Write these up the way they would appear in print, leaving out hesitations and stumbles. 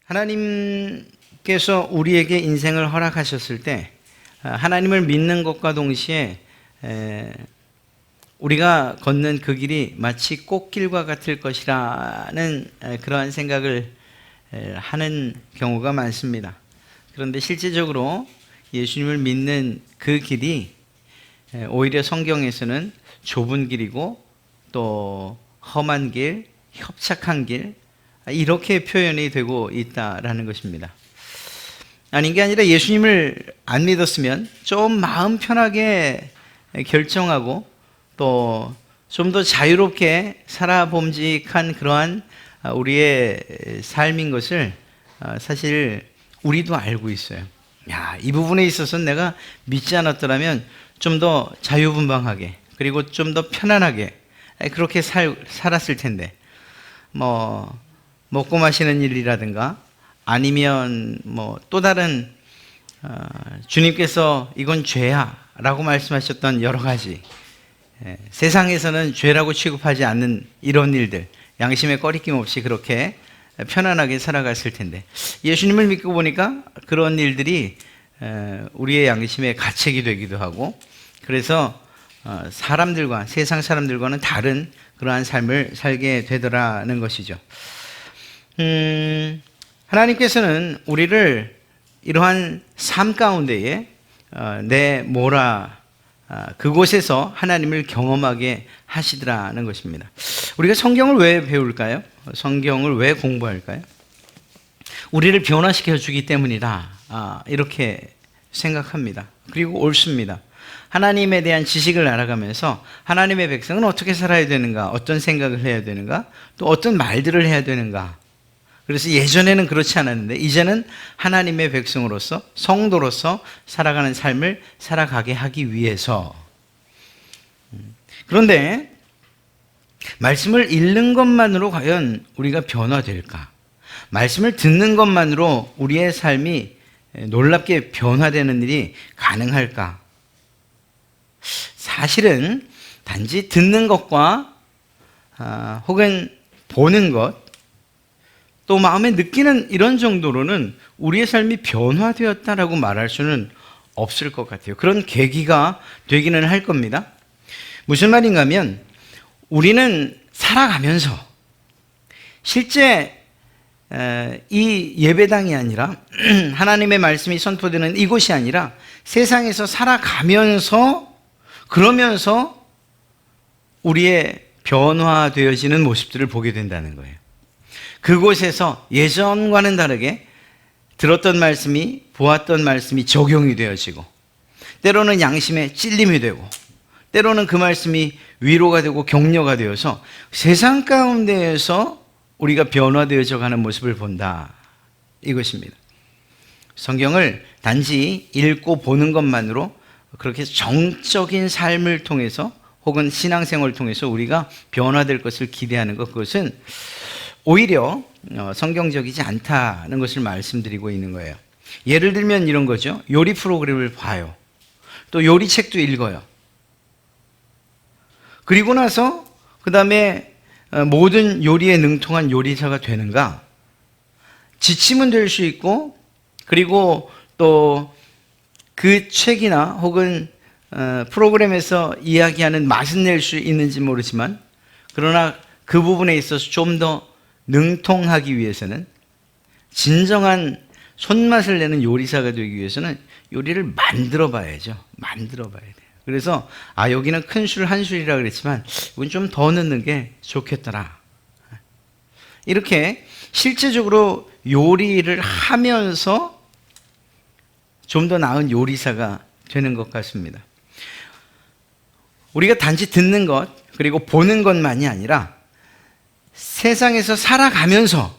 하나님께서 우리에게 인생을 허락하셨을 때 하나님을 믿는 것과 동시에 우리가 걷는 그 길이 마치 꽃길과 같을 것이라는 그러한 생각을 하는 경우가 많습니다. 그런데 실제적으로 예수님을 믿는 그 길이 오히려 성경에서는 좁은 길이고 또 험한 길, 협착한 길, 이렇게 표현이 되고 있다라는 것입니다. 아닌 게 아니라 예수님을 안 믿었으면 좀 마음 편하게 결정하고 또 좀 더 자유롭게 살아봄직한 그러한 우리의 삶인 것을 사실 우리도 알고 있어요. 이 부분에 있어서는 내가 믿지 않았더라면 좀 더 자유분방하게 그리고 좀 더 편안하게 그렇게 살았을 텐데 먹고 마시는 일이라든가 아니면 또 다른 주님께서 이건 죄야 라고 말씀하셨던 여러 가지 세상에서는 죄라고 취급하지 않는 이런 일들, 양심에 꺼리낌 없이 그렇게 편안하게 살아갔을 텐데 예수님을 믿고 보니까 그런 일들이 우리의 양심의 가책이 되기도 하고 그래서 사람들과 세상 사람들과는 다른 그러한 삶을 살게 되더라는 것이죠. 하나님께서는 우리를 이러한 삶 가운데에 내모라 그곳에서 하나님을 경험하게 하시더라는 것입니다. 우리가 성경을 왜 배울까요? 성경을 왜 공부할까요? 우리를 변화시켜 주기 때문이다. 이렇게 생각합니다. 그리고 옳습니다. 하나님에 대한 지식을 알아가면서 하나님의 백성은 어떻게 살아야 되는가, 어떤 생각을 해야 되는가, 또 어떤 말들을 해야 되는가. 그래서 예전에는 그렇지 않았는데 이제는 하나님의 백성으로서 성도로서 살아가는 삶을 살아가게 하기 위해서. 그런데 말씀을 읽는 것만으로 과연 우리가 변화될까? 말씀을 듣는 것만으로 우리의 삶이 놀랍게 변화되는 일이 가능할까? 사실은 단지 듣는 것과 혹은 보는 것, 또 마음에 느끼는 이런 정도로는 우리의 삶이 변화되었다라고 말할 수는 없을 것 같아요. 그런 계기가 되기는 할 겁니다. 무슨 말인가 하면 우리는 살아가면서 실제 이 예배당이 아니라 하나님의 말씀이 선포되는 이곳이 아니라 세상에서 살아가면서 그러면서 우리의 변화되어지는 모습들을 보게 된다는 거예요. 그곳에서 예전과는 다르게 들었던 말씀이 보았던 말씀이 적용이 되어지고 때로는 양심에 찔림이 되고 때로는 그 말씀이 위로가 되고 격려가 되어서 세상 가운데에서 우리가 변화되어져 가는 모습을 본다 이것입니다. 성경을 단지 읽고 보는 것만으로 그렇게 정적인 삶을 통해서 혹은 신앙생활을 통해서 우리가 변화될 것을 기대하는 것, 그것은 오히려 성경적이지 않다는 것을 말씀드리고 있는 거예요. 예를 들면 이런 거죠. 요리 프로그램을 봐요. 또 요리책도 읽어요. 그리고 나서 그 다음에 모든 요리에 능통한 요리사가 되는가? 지치면 될 수 있고 그리고 또 그 책이나 혹은 프로그램에서 이야기하는 맛은 낼 수 있는지 모르지만 그러나 그 부분에 있어서 좀 더 능통하기 위해서는 진정한 손맛을 내는 요리사가 되기 위해서는 요리를 만들어 봐야죠. 만들어 봐야 돼요. 그래서 여기는 큰 술 한 술이라 그랬지만 이건 좀 더 넣는 게 좋겠더라. 이렇게 실제적으로 요리를 하면서 좀 더 나은 요리사가 되는 것 같습니다. 우리가 단지 듣는 것 그리고 보는 것만이 아니라 세상에서 살아가면서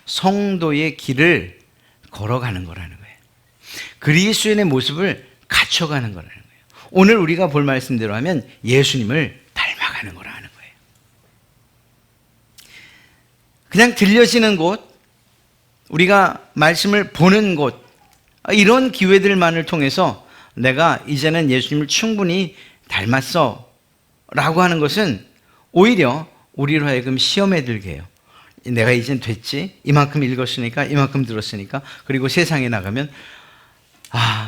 성도의 길을 걸어가는 거라는 거예요. 그리스도인의 모습을 갖춰가는 거라는 거예요. 오늘 우리가 볼 말씀대로 하면 예수님을 닮아가는 거라는 거예요. 그냥 들려지는 곳, 우리가 말씀을 보는 곳, 이런 기회들만을 통해서 내가 이제는 예수님을 충분히 닮았어 라고 하는 것은 오히려 우리로 하여금 시험에 들게 해요. 내가 이젠 됐지, 이만큼 읽었으니까, 이만큼 들었으니까, 그리고 세상에 나가면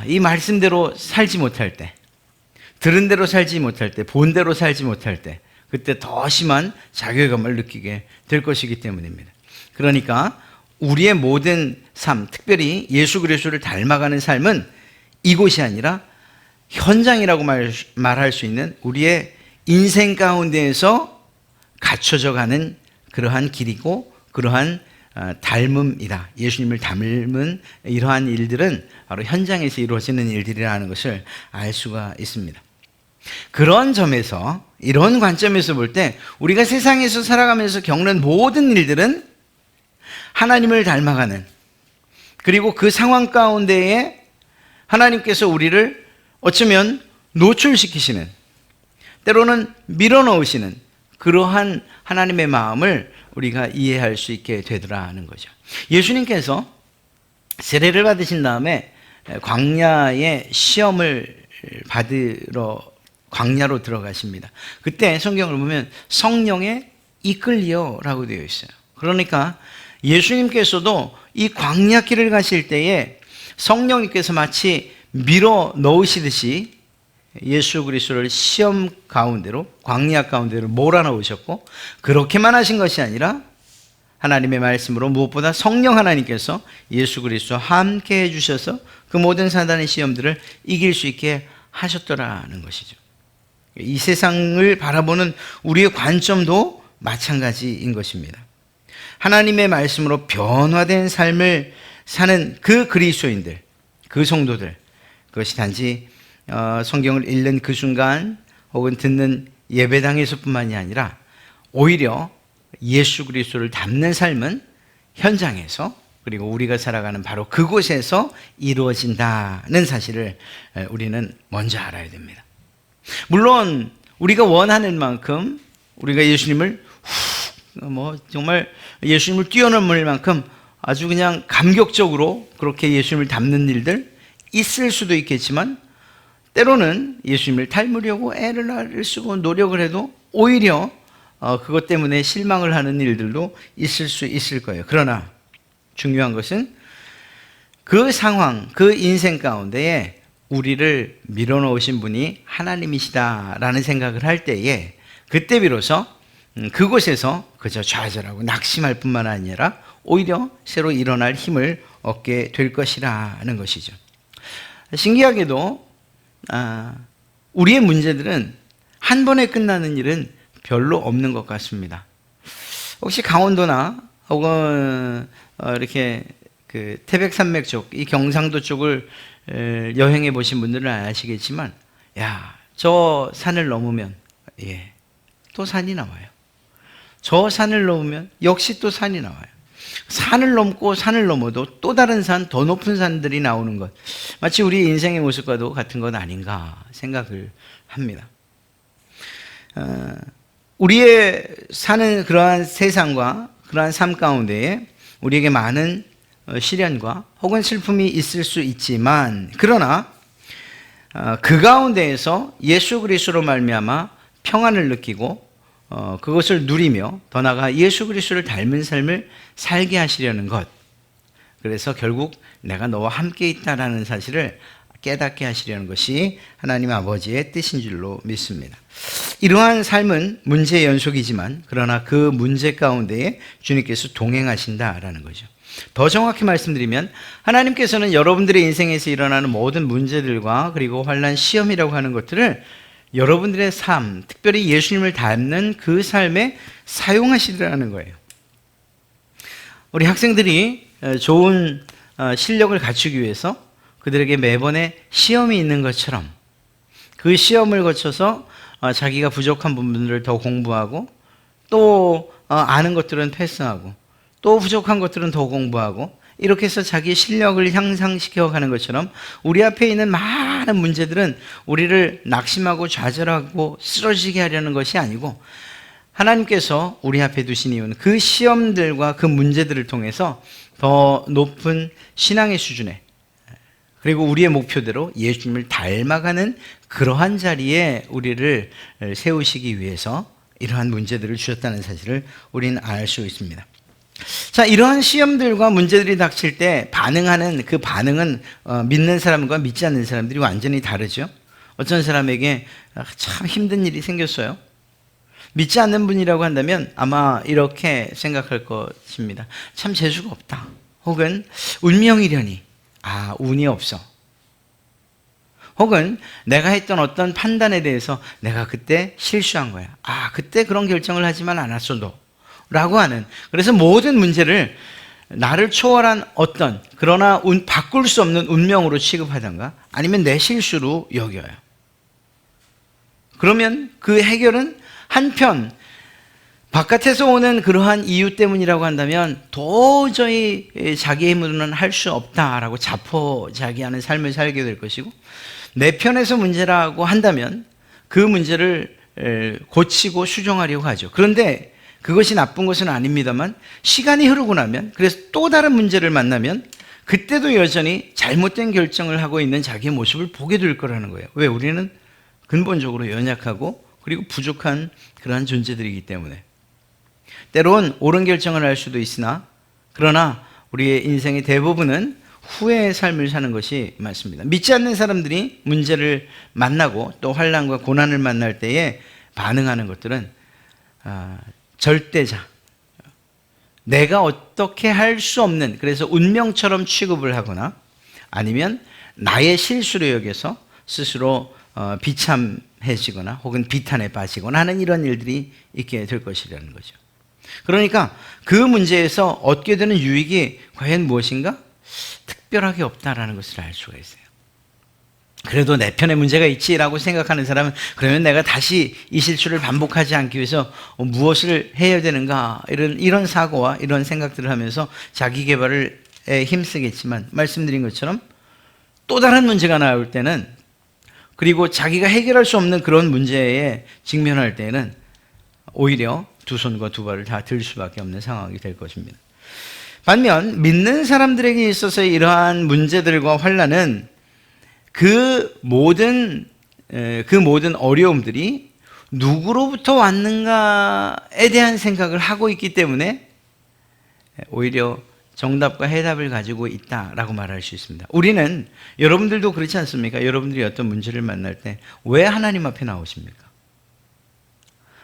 이 말씀대로 살지 못할 때, 들은 대로 살지 못할 때, 본 대로 살지 못할 때, 그때 더 심한 자괴감을 느끼게 될 것이기 때문입니다. 그러니까 우리의 모든 삶, 특별히 예수 그리스도를 닮아가는 삶은 이곳이 아니라 현장이라고 말할 수 있는 우리의 인생 가운데에서 갖춰져 가는 그러한 길이고 그러한 닮음이다. 예수님을 닮은 이러한 일들은 바로 현장에서 이루어지는 일들이라는 것을 알 수가 있습니다. 그런 점에서, 이런 관점에서 볼 때 우리가 세상에서 살아가면서 겪는 모든 일들은 하나님을 닮아가는, 그리고 그 상황 가운데에 하나님께서 우리를 어쩌면 노출시키시는, 때로는 밀어넣으시는 그러한 하나님의 마음을 우리가 이해할 수 있게 되더라는 거죠. 예수님께서 세례를 받으신 다음에 광야의 시험을 받으러 광야로 들어가십니다. 그때 성경을 보면 성령에 이끌리어라고 되어 있어요. 그러니까 예수님께서도 이 광야길을 가실 때에 성령님께서 마치 밀어 넣으시듯이 예수 그리스도를 시험 가운데로, 광야 가운데로 몰아넣으셨고, 그렇게만 하신 것이 아니라 하나님의 말씀으로 무엇보다 성령 하나님께서 예수 그리스도와 함께 해주셔서 그 모든 사단의 시험들을 이길 수 있게 하셨더라는 것이죠. 이 세상을 바라보는 우리의 관점도 마찬가지인 것입니다. 하나님의 말씀으로 변화된 삶을 사는 그 그리스도인들, 그 성도들, 그것이 단지 성경을 읽는 그 순간 혹은 듣는 예배당에서뿐만이 아니라 오히려 예수 그리스도를 닮는 삶은 현장에서, 그리고 우리가 살아가는 바로 그곳에서 이루어진다는 사실을 우리는 먼저 알아야 됩니다. 물론 우리가 원하는 만큼, 우리가 예수님을 정말 예수님을 뛰어넘을 만큼 아주 그냥 감격적으로 그렇게 예수님을 닮는 일들 있을 수도 있겠지만, 때로는 예수님을 닮으려고 애를 쓰고 노력을 해도 오히려 그것 때문에 실망을 하는 일들도 있을 수 있을 거예요. 그러나 중요한 것은 그 상황, 그 인생 가운데에 우리를 밀어넣으신 분이 하나님이시다라는 생각을 할 때에, 그때 비로소 그곳에서 그저 좌절하고 낙심할 뿐만 아니라 오히려 새로 일어날 힘을 얻게 될 것이라는 것이죠. 신기하게도 우리의 문제들은 한 번에 끝나는 일은 별로 없는 것 같습니다. 혹시 강원도나 혹은 이렇게 그 태백산맥 쪽, 이 경상도 쪽을 여행해 보신 분들은 아시겠지만, 저 산을 넘으면 또 산이 나와요. 저 산을 넘으면 역시 또 산이 나와요. 산을 넘고 산을 넘어도 또 다른 산, 더 높은 산들이 나오는 것, 마치 우리 인생의 모습과도 같은 것 아닌가 생각을 합니다. 우리의 사는 그러한 세상과 그러한 삶 가운데에 우리에게 많은 시련과 혹은 슬픔이 있을 수 있지만, 그러나 그 가운데에서 예수 그리스도로 말미암아 평안을 느끼고 그것을 누리며 더 나아가 예수 그리스도를 닮은 삶을 살게 하시려는 것, 그래서 결국 내가 너와 함께 있다라는 사실을 깨닫게 하시려는 것이 하나님 아버지의 뜻인 줄로 믿습니다. 이러한 삶은 문제의 연속이지만, 그러나 그 문제 가운데에 주님께서 동행하신다라는 거죠. 더 정확히 말씀드리면 하나님께서는 여러분들의 인생에서 일어나는 모든 문제들과 그리고 환난, 시험이라고 하는 것들을 여러분들의 삶, 특별히 예수님을 닮는 그 삶에 사용하시더라는 거예요. 우리 학생들이 좋은 실력을 갖추기 위해서 그들에게 매번의 시험이 있는 것처럼 그 시험을 거쳐서 자기가 부족한 부분들을 더 공부하고, 또 아는 것들은 패스하고, 또 부족한 것들은 더 공부하고, 이렇게 해서 자기의 실력을 향상시켜 가는 것처럼 우리 앞에 있는 많은 문제들은 우리를 낙심하고 좌절하고 쓰러지게 하려는 것이 아니고, 하나님께서 우리 앞에 두신 이유는 그 시험들과 그 문제들을 통해서 더 높은 신앙의 수준에, 그리고 우리의 목표대로 예수님을 닮아가는 그러한 자리에 우리를 세우시기 위해서 이러한 문제들을 주셨다는 사실을 우리는 알 수 있습니다. 자, 이러한 시험들과 문제들이 닥칠 때 반응하는 그 반응은 믿는 사람과 믿지 않는 사람들이 완전히 다르죠. 어떤 사람에게 참 힘든 일이 생겼어요. 믿지 않는 분이라고 한다면 아마 이렇게 생각할 것입니다. 참 재수가 없다. 혹은 운명이려니 운이 없어. 혹은 내가 했던 어떤 판단에 대해서 내가 그때 실수한 거야. 그때 그런 결정을 하지만 않았어도 라고 하는, 그래서 모든 문제를 나를 초월한 그러나 바꿀 수 없는 운명으로 취급하던가 아니면 내 실수로 여겨요. 그러면 그 해결은 한편 바깥에서 오는 그러한 이유 때문이라고 한다면 도저히 자기의 힘으로는 할 수 없다라고 자포자기하는 삶을 살게 될 것이고, 내 편에서 문제라고 한다면 그 문제를 고치고 수정하려고 하죠. 그런데 그것이 나쁜 것은 아닙니다만 시간이 흐르고 나면, 그래서 또 다른 문제를 만나면 그때도 여전히 잘못된 결정을 하고 있는 자기의 모습을 보게 될 거라는 거예요. 왜? 우리는 근본적으로 연약하고 그리고 부족한 그러한 존재들이기 때문에. 때론 옳은 결정을 할 수도 있으나, 그러나 우리의 인생의 대부분은 후회의 삶을 사는 것이 많습니다. 믿지 않는 사람들이 문제를 만나고 또 환난과 고난을 만날 때에 반응하는 것들은 절대자, 내가 어떻게 할 수 없는, 그래서 운명처럼 취급을 하거나 아니면 나의 실수로 여겨서 스스로 비참해지거나 혹은 비탄에 빠지거나 하는 이런 일들이 있게 될 것이라는 거죠. 그러니까 그 문제에서 얻게 되는 유익이 과연 무엇인가? 특별하게 없다라는 것을 알 수가 있어요. 그래도 내 편에 문제가 있지라고 생각하는 사람은, 그러면 내가 다시 이 실수를 반복하지 않기 위해서 무엇을 해야 되는가, 이런 사고와 이런 생각들을 하면서 자기 개발에 힘쓰겠지만, 말씀드린 것처럼 또 다른 문제가 나올 때는, 그리고 자기가 해결할 수 없는 그런 문제에 직면할 때에는 오히려 두 손과 두 발을 다 들 수밖에 없는 상황이 될 것입니다. 반면 믿는 사람들에게 있어서 이러한 문제들과 환난은 그 모든 어려움들이 누구로부터 왔는가에 대한 생각을 하고 있기 때문에 오히려 정답과 해답을 가지고 있다라고 말할 수 있습니다. 우리는, 여러분들도 그렇지 않습니까? 여러분들이 어떤 문제를 만날 때 왜 하나님 앞에 나오십니까?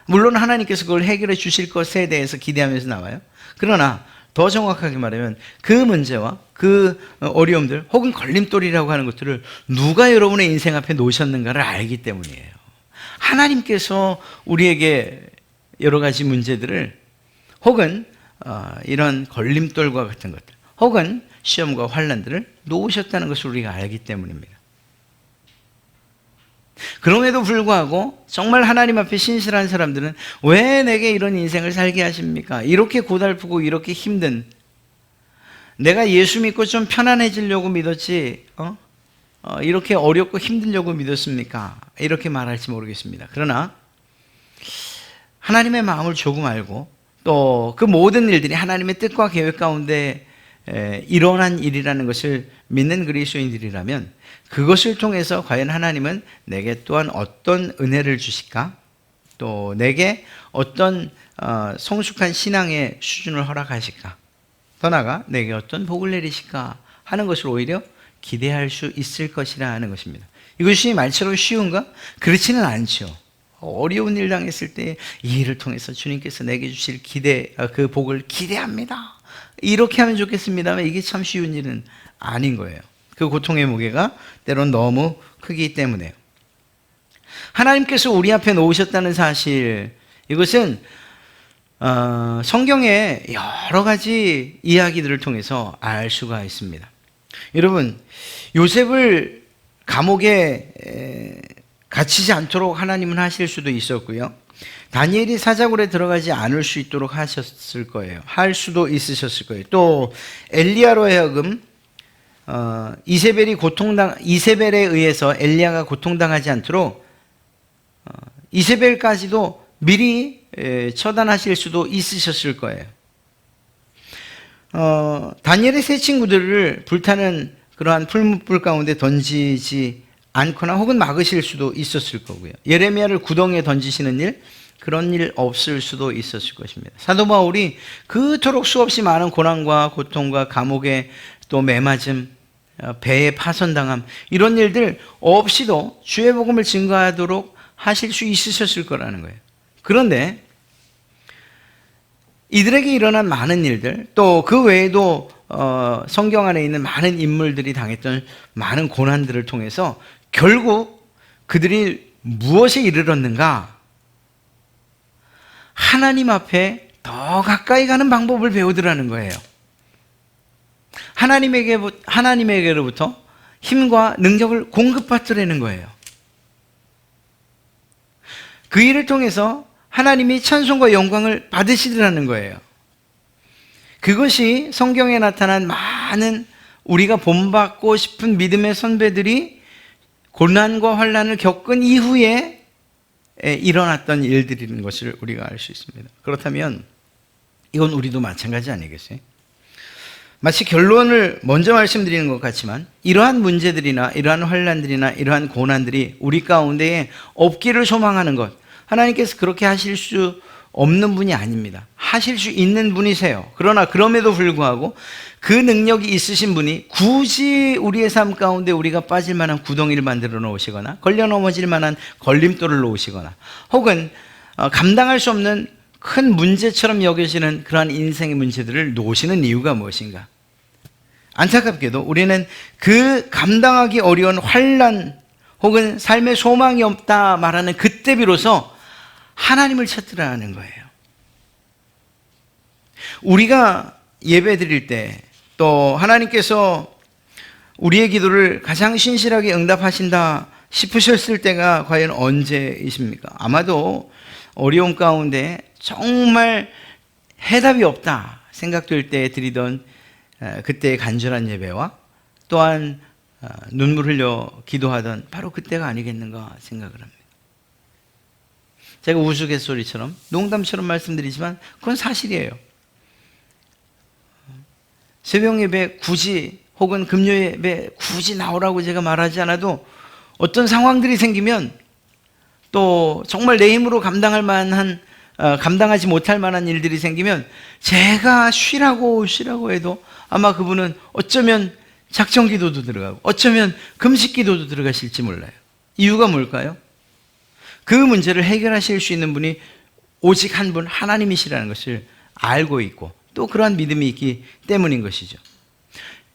물론 하나님께서 그걸 해결해 주실 것에 대해서 기대하면서 나와요. 그러나 더 정확하게 말하면 그 문제와 그 어려움들 혹은 걸림돌이라고 하는 것들을 누가 여러분의 인생 앞에 놓으셨는가를 알기 때문이에요. 하나님께서 우리에게 여러 가지 문제들을 혹은 이런 걸림돌과 같은 것들 혹은 시험과 환난들을 놓으셨다는 것을 우리가 알기 때문입니다. 그럼에도 불구하고 정말 하나님 앞에 신실한 사람들은 왜 내게 이런 인생을 살게 하십니까? 이렇게 고달프고 이렇게 힘든, 내가 예수 믿고 좀 편안해지려고 믿었지 이렇게 어렵고 힘들려고 믿었습니까? 이렇게 말할지 모르겠습니다. 그러나 하나님의 마음을 조금 알고 또 그 모든 일들이 하나님의 뜻과 계획 가운데 일어난 일이라는 것을 믿는 그리스도인들이라면, 그것을 통해서 과연 하나님은 내게 또한 어떤 은혜를 주실까? 또 내게 어떤 성숙한 신앙의 수준을 허락하실까? 더 나아가 내게 어떤 복을 내리실까? 하는 것을 오히려 기대할 수 있을 것이라 하는 것입니다. 이것이 말처럼 쉬운가? 그렇지는 않죠. 어려운 일 당했을 때 이 일을 통해서 주님께서 내게 주실 그 복을 기대합니다. 이렇게 하면 좋겠습니다만 이게 참 쉬운 일은 아닌 거예요. 그 고통의 무게가 때론 너무 크기 때문에요. 하나님께서 우리 앞에 놓으셨다는 사실, 이것은 성경의 여러 가지 이야기들을 통해서 알 수가 있습니다. 여러분, 요셉을 감옥에 갇히지 않도록 하나님은 하실 수도 있었고요. 다니엘이 사자굴에 들어가지 않을 수 있도록 하셨을 거예요. 할 수도 있으셨을 거예요. 또 엘리야로 하여금 이세벨에 의해서 엘리야가 고통당하지 않도록 이세벨까지도 미리 처단하실 수도 있으셨을 거예요. 다니엘의 세 친구들을 불타는 그러한 풀무불 가운데 던지지 않거나 혹은 막으실 수도 있었을 거고요. 예레미야를 구덩이에 던지시는 일, 그런 일 없을 수도 있었을 것입니다. 사도 바울이 그토록 수없이 많은 고난과 고통과 감옥에 또 매맞음, 배에 파손당함, 이런 일들 없이도 주의 복음을 증거하도록 하실 수 있으셨을 거라는 거예요. 그런데 이들에게 일어난 많은 일들, 또 그 외에도 성경 안에 있는 많은 인물들이 당했던 많은 고난들을 통해서 결국 그들이 무엇에 이르렀는가? 하나님 앞에 더 가까이 가는 방법을 배우더라는 거예요. 하나님에게로부터 힘과 능력을 공급받으라는 거예요. 그 일을 통해서 하나님이 찬송과 영광을 받으시더라는 거예요. 그것이 성경에 나타난 많은 우리가 본받고 싶은 믿음의 선배들이 고난과 환난을 겪은 이후에 일어났던 일들인 것을 우리가 알 수 있습니다. 그렇다면 이건 우리도 마찬가지 아니겠어요? 마치 결론을 먼저 말씀드리는 것 같지만 이러한 문제들이나 이러한 환난들이나 이러한 고난들이 우리 가운데에 없기를 소망하는 것, 하나님께서 그렇게 하실 수 없는 분이 아닙니다. 하실 수 있는 분이세요. 그러나 그럼에도 불구하고 그 능력이 있으신 분이 굳이 우리의 삶 가운데 우리가 빠질 만한 구덩이를 만들어 놓으시거나 걸려 넘어질 만한 걸림돌을 놓으시거나 혹은 감당할 수 없는 큰 문제처럼 여겨지는 그러한 인생의 문제들을 놓으시는 이유가 무엇인가? 안타깝게도 우리는 그 감당하기 어려운 환난 혹은 삶의 소망이 없다 말하는 그때 비로소 하나님을 찾으라는 거예요. 우리가 예배 드릴 때 또 하나님께서 우리의 기도를 가장 신실하게 응답하신다 싶으셨을 때가 과연 언제이십니까? 아마도 어려움 가운데 정말 해답이 없다 생각될 때 드리던 그때의 간절한 예배와 또한 눈물 흘려 기도하던 바로 그때가 아니겠는가 생각을 합니다. 제가 우스갯소리처럼 농담처럼 말씀드리지만 그건 사실이에요. 새벽 예배 굳이 혹은 금요 예배 굳이 나오라고 제가 말하지 않아도 어떤 상황들이 생기면 또 정말 내 힘으로 감당하지 못할 만한 일들이 생기면 제가 쉬라고 해도 아마 그분은 어쩌면 작정기도도 들어가고 어쩌면 금식기도도 들어가실지 몰라요. 이유가 뭘까요? 그 문제를 해결하실 수 있는 분이 오직 한 분 하나님이시라는 것을 알고 있고 또 그러한 믿음이 있기 때문인 것이죠.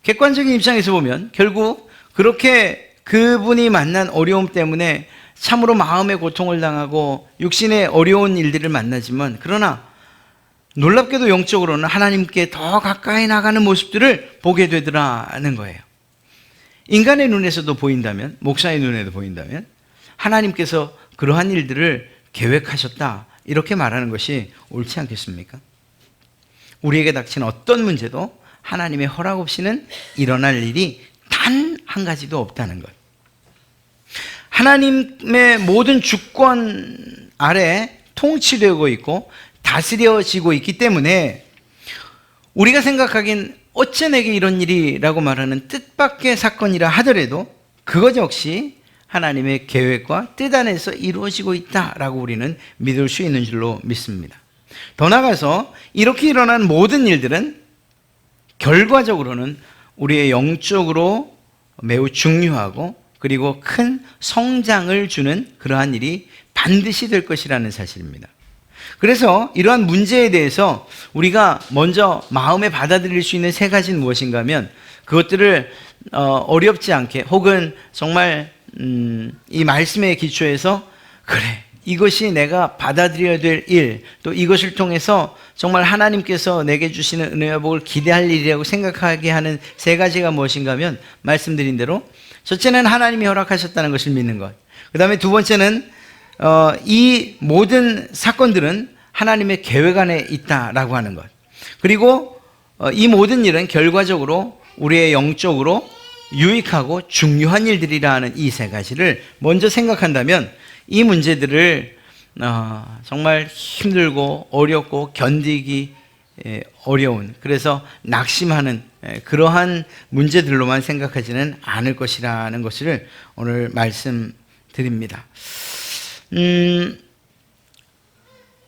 객관적인 입장에서 보면 결국 그렇게 그분이 만난 어려움 때문에 참으로 마음의 고통을 당하고 육신의 어려운 일들을 만나지만 그러나 놀랍게도 영적으로는 하나님께 더 가까이 나가는 모습들을 보게 되더라는 거예요. 인간의 눈에서도 보인다면, 목사의 눈에도 보인다면 하나님께서 그러한 일들을 계획하셨다 이렇게 말하는 것이 옳지 않겠습니까? 우리에게 닥친 어떤 문제도 하나님의 허락 없이는 일어날 일이 단 한 가지도 없다는 것. 하나님의 모든 주권 아래 통치되고 있고 다스려지고 있기 때문에 우리가 생각하기엔 어째 내게 이런 일이라고 말하는 뜻밖의 사건이라 하더라도 그것 역시 하나님의 계획과 뜻 안에서 이루어지고 있다라고 우리는 믿을 수 있는 줄로 믿습니다. 더 나아가서 이렇게 일어난 모든 일들은 결과적으로는 우리의 영적으로 매우 중요하고 그리고 큰 성장을 주는 그러한 일이 반드시 될 것이라는 사실입니다. 그래서 이러한 문제에 대해서 우리가 먼저 마음에 받아들일 수 있는 세 가지는 무엇인가 하면 그것들을 어렵지 않게 혹은 정말 이 말씀의 기초에서 그래 이것이 내가 받아들여야 될 일, 또 이것을 통해서 정말 하나님께서 내게 주시는 은혜와 복을 기대할 일이라고 생각하게 하는 세 가지가 무엇인가 하면 말씀드린 대로 첫째는 하나님이 허락하셨다는 것을 믿는 것, 그 다음에 두 번째는 이 모든 사건들은 하나님의 계획 안에 있다라고 하는 것, 그리고 이 모든 일은 결과적으로 우리의 영적으로 유익하고 중요한 일들이라는 이 세 가지를 먼저 생각한다면 이 문제들을 정말 힘들고 어렵고 견디기 어려운, 그래서 낙심하는 그러한 문제들로만 생각하지는 않을 것이라는 것을 오늘 말씀드립니다.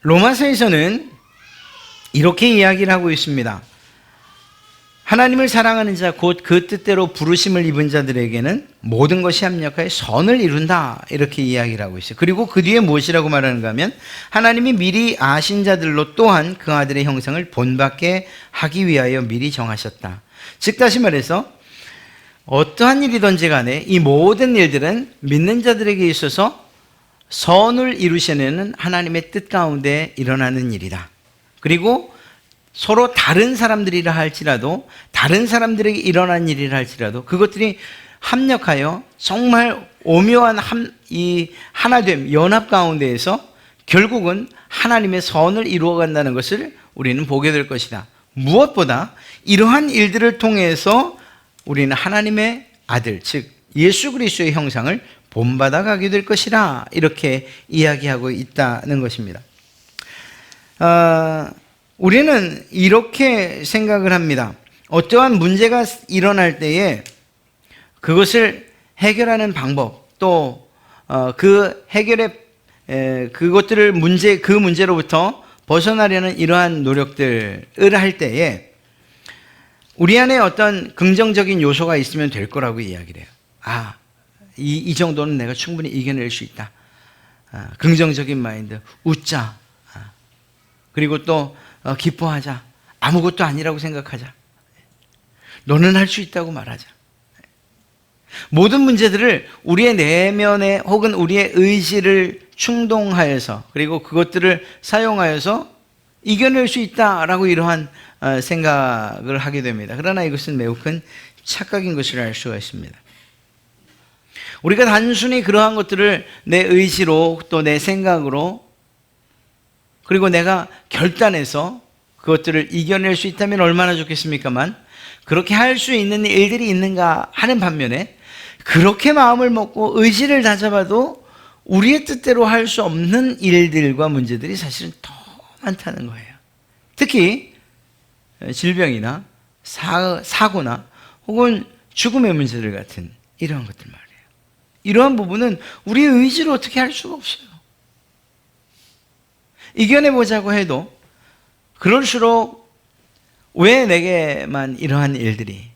로마서에서는 이렇게 이야기를 하고 있습니다. 하나님을 사랑하는 자, 곧 그 뜻대로 부르심을 입은 자들에게는 모든 것이 합력하여 선을 이룬다. 이렇게 이야기를 하고 있어요. 그리고 그 뒤에 무엇이라고 말하는가 하면 하나님이 미리 아신 자들로 또한 그 아들의 형상을 본받게 하기 위하여 미리 정하셨다. 즉 다시 말해서 어떠한 일이든지 간에 이 모든 일들은 믿는 자들에게 있어서 선을 이루시려는 하나님의 뜻 가운데 일어나는 일이다. 그리고 서로 다른 사람들이라 할지라도, 다른 사람들에게 일어난 일이라 할지라도 그것들이 합력하여 정말 오묘한 이 하나됨, 연합 가운데에서 결국은 하나님의 선을 이루어간다는 것을 우리는 보게 될 것이다. 무엇보다 이러한 일들을 통해서 우리는 하나님의 아들, 즉 예수 그리스도의 형상을 본받아 가게 될 것이라 이렇게 이야기하고 있다는 것입니다. 우리는 이렇게 생각을 합니다. 어떠한 문제가 일어날 때에 그것을 해결하는 방법, 또 그 해결의 그것들을 그 문제로부터 벗어나려는 이러한 노력들을 할 때에 우리 안에 어떤 긍정적인 요소가 있으면 될 거라고 이야기를 해요. 이 정도는 내가 충분히 이겨낼 수 있다. 긍정적인 마인드, 웃자. 그리고 또 기뻐하자. 아무것도 아니라고 생각하자. 너는 할 수 있다고 말하자. 모든 문제들을 우리의 내면에 혹은 우리의 의지를 충동하여서 그리고 그것들을 사용하여서 이겨낼 수 있다라고 이러한 생각을 하게 됩니다. 그러나 이것은 매우 큰 착각인 것을 알 수가 있습니다. 우리가 단순히 그러한 것들을 내 의지로 또 내 생각으로 그리고 내가 결단해서 그것들을 이겨낼 수 있다면 얼마나 좋겠습니까만 그렇게 할 수 있는 일들이 있는가 하는 반면에 그렇게 마음을 먹고 의지를 다잡아도 우리의 뜻대로 할 수 없는 일들과 문제들이 사실은 더 많다는 거예요. 특히 질병이나 사고나 혹은 죽음의 문제들 같은 이러한 것들 말이에요. 이러한 부분은 우리의 의지로 어떻게 할 수가 없어요. 이겨내보자고 해도 그럴수록 왜 내게만 이러한 일들이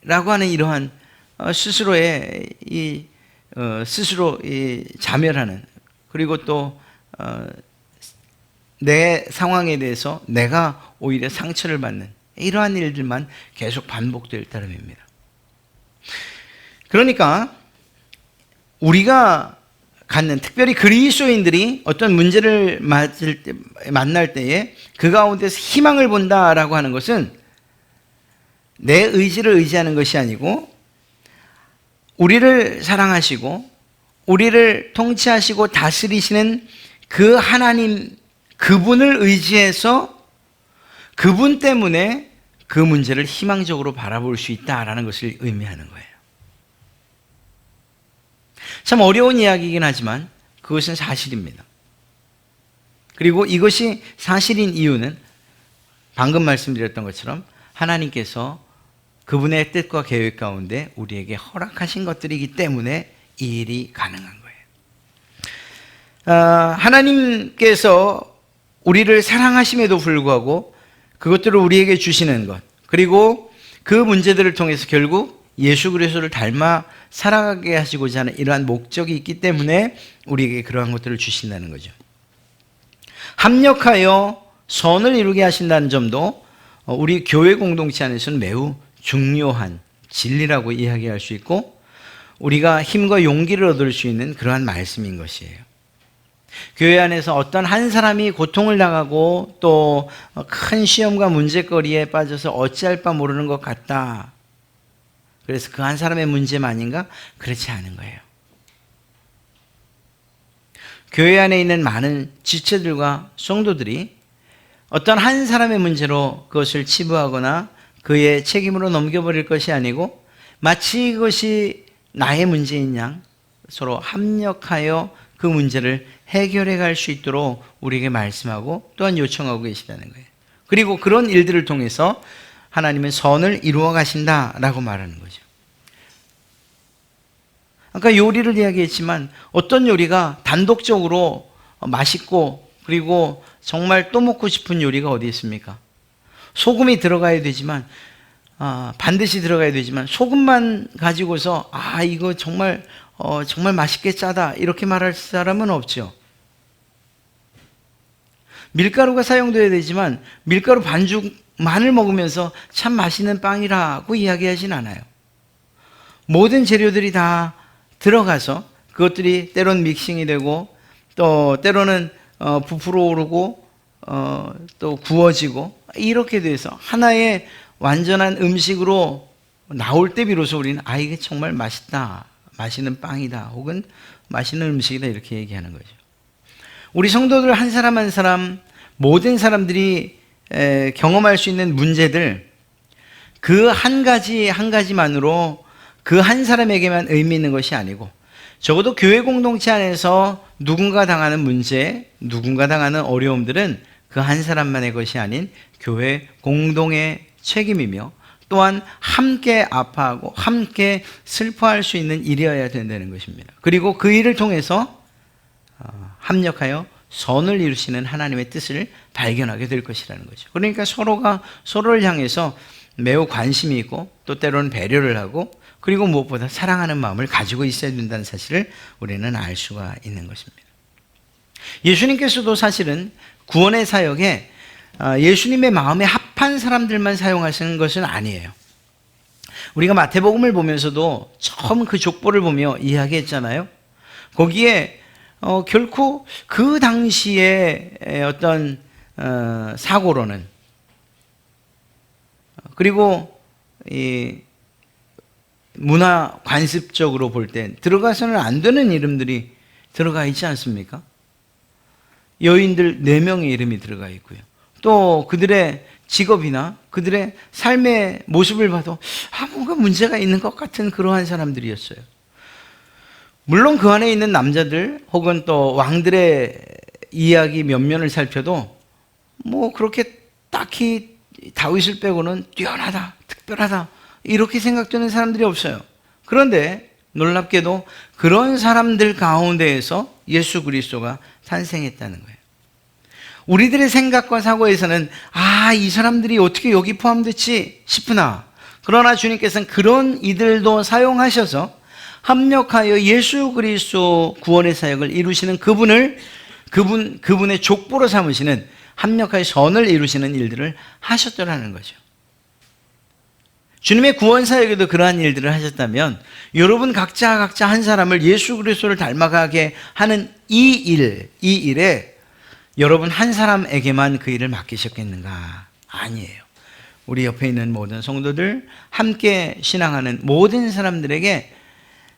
라고 하는 이러한 스스로의 스스로 자멸하는 그리고 또 내 상황에 대해서 내가 오히려 상처를 받는 이러한 일들만 계속 반복될 따름입니다. 그러니까 우리가 갖는 특별히 그리스도인들이 어떤 문제를 만날 때에 그 가운데서 희망을 본다라고 하는 것은 내 의지를 의지하는 것이 아니고 우리를 사랑하시고 우리를 통치하시고 다스리시는 그 하나님 그분을 의지해서 그분 때문에 그 문제를 희망적으로 바라볼 수 있다라는 것을 의미하는 거예요. 참 어려운 이야기이긴 하지만 그것은 사실입니다. 그리고 이것이 사실인 이유는 방금 말씀드렸던 것처럼 하나님께서 그분의 뜻과 계획 가운데 우리에게 허락하신 것들이기 때문에 이 일이 가능한 거예요. 하나님께서 우리를 사랑하심에도 불구하고 그것들을 우리에게 주시는 것 그리고 그 문제들을 통해서 결국 예수 그리스도를 닮아 살아가게 하시고자 하는 이러한 목적이 있기 때문에 우리에게 그러한 것들을 주신다는 거죠. 합력하여 선을 이루게 하신다는 점도 우리 교회 공동체 안에서는 매우 중요한 진리라고 이야기할 수 있고 우리가 힘과 용기를 얻을 수 있는 그러한 말씀인 것이에요. 교회 안에서 어떤 한 사람이 고통을 당하고 또 큰 시험과 문제거리에 빠져서 어찌할 바 모르는 것 같다. 그래서 그 한 사람의 문제만인가? 그렇지 않은 거예요. 교회 안에 있는 많은 지체들과 성도들이 어떤 한 사람의 문제로 그것을 치부하거나 그의 책임으로 넘겨버릴 것이 아니고 마치 이것이 나의 문제인 양 서로 합력하여 그 문제를 해결해 갈 수 있도록 우리에게 말씀하고 또한 요청하고 계시다는 거예요. 그리고 그런 일들을 통해서 하나님은 선을 이루어 가신다라고 말하는 거죠. 아까 요리를 이야기했지만 어떤 요리가 단독적으로 맛있고 그리고 정말 또 먹고 싶은 요리가 어디 있습니까? 소금이 들어가야 되지만, 반드시 들어가야 되지만, 소금만 가지고서, 이거 정말, 정말 맛있게 짜다. 이렇게 말할 사람은 없죠. 밀가루가 사용되어야 되지만, 밀가루 반죽만을 먹으면서 참 맛있는 빵이라고 이야기하진 않아요. 모든 재료들이 다 들어가서 그것들이 때로는 믹싱이 되고, 또 때로는 부풀어 오르고, 또 구워지고, 이렇게 돼서 하나의 완전한 음식으로 나올 때 비로소 우리는 이게 정말 맛있다, 맛있는 빵이다, 혹은 맛있는 음식이다, 이렇게 얘기하는 거죠. 우리 성도들 한 사람 한 사람, 모든 사람들이 경험할 수 있는 문제들, 그 한 가지 한 가지만으로 그 한 사람에게만 의미 있는 것이 아니고, 적어도 교회 공동체 안에서 누군가 당하는 문제, 누군가 당하는 어려움들은 그 한 사람만의 것이 아닌 교회 공동의 책임이며, 또한 함께 아파하고 함께 슬퍼할 수 있는 일이어야 된다는 것입니다. 그리고 그 일을 통해서 합력하여 선을 이루시는 하나님의 뜻을 발견하게 될 것이라는 거죠. 그러니까 서로가 서로를 향해서 매우 관심이 있고, 또 때로는 배려를 하고, 그리고 무엇보다 사랑하는 마음을 가지고 있어야 된다는 사실을 우리는 알 수가 있는 것입니다. 예수님께서도 사실은 구원의 사역에 예수님의 마음에 합한 사람들만 사용하시는 것은 아니에요. 우리가 마태복음을 보면서도 처음 그 족보를 보며 이야기했잖아요. 거기에 결코 그 당시에 어떤 사고로는, 그리고 이 문화 관습적으로 볼 때 들어가서는 안 되는 이름들이 들어가 있지 않습니까? 여인들 4명의 이름이 들어가 있고요. 또 그들의 직업이나 그들의 삶의 모습을 봐도 뭔가 문제가 있는 것 같은 그러한 사람들이었어요. 물론 그 안에 있는 남자들 혹은 또 왕들의 이야기 면면을 살펴도 뭐 그렇게 딱히 다윗을 빼고는 뛰어나다, 특별하다, 이렇게 생각되는 사람들이 없어요. 그런데 놀랍게도 그런 사람들 가운데에서 예수 그리스도가 탄생했다는 거예요. 우리들의 생각과 사고에서는 이 사람들이 어떻게 여기 포함됐지 싶으나, 그러나 주님께서는 그런 이들도 사용하셔서 합력하여 예수 그리스도 구원의 사역을 이루시는 그분의 족보로 삼으시는, 합력하여 선을 이루시는 일들을 하셨더라는 거죠. 주님의 구원 사역에도 그러한 일들을 하셨다면, 여러분 각자 한 사람을 예수 그리스도를 닮아가게 하는 이 일에 여러분 한 사람에게만 그 일을 맡기셨겠는가? 아니에요. 우리 옆에 있는 모든 성도들, 함께 신앙하는 모든 사람들에게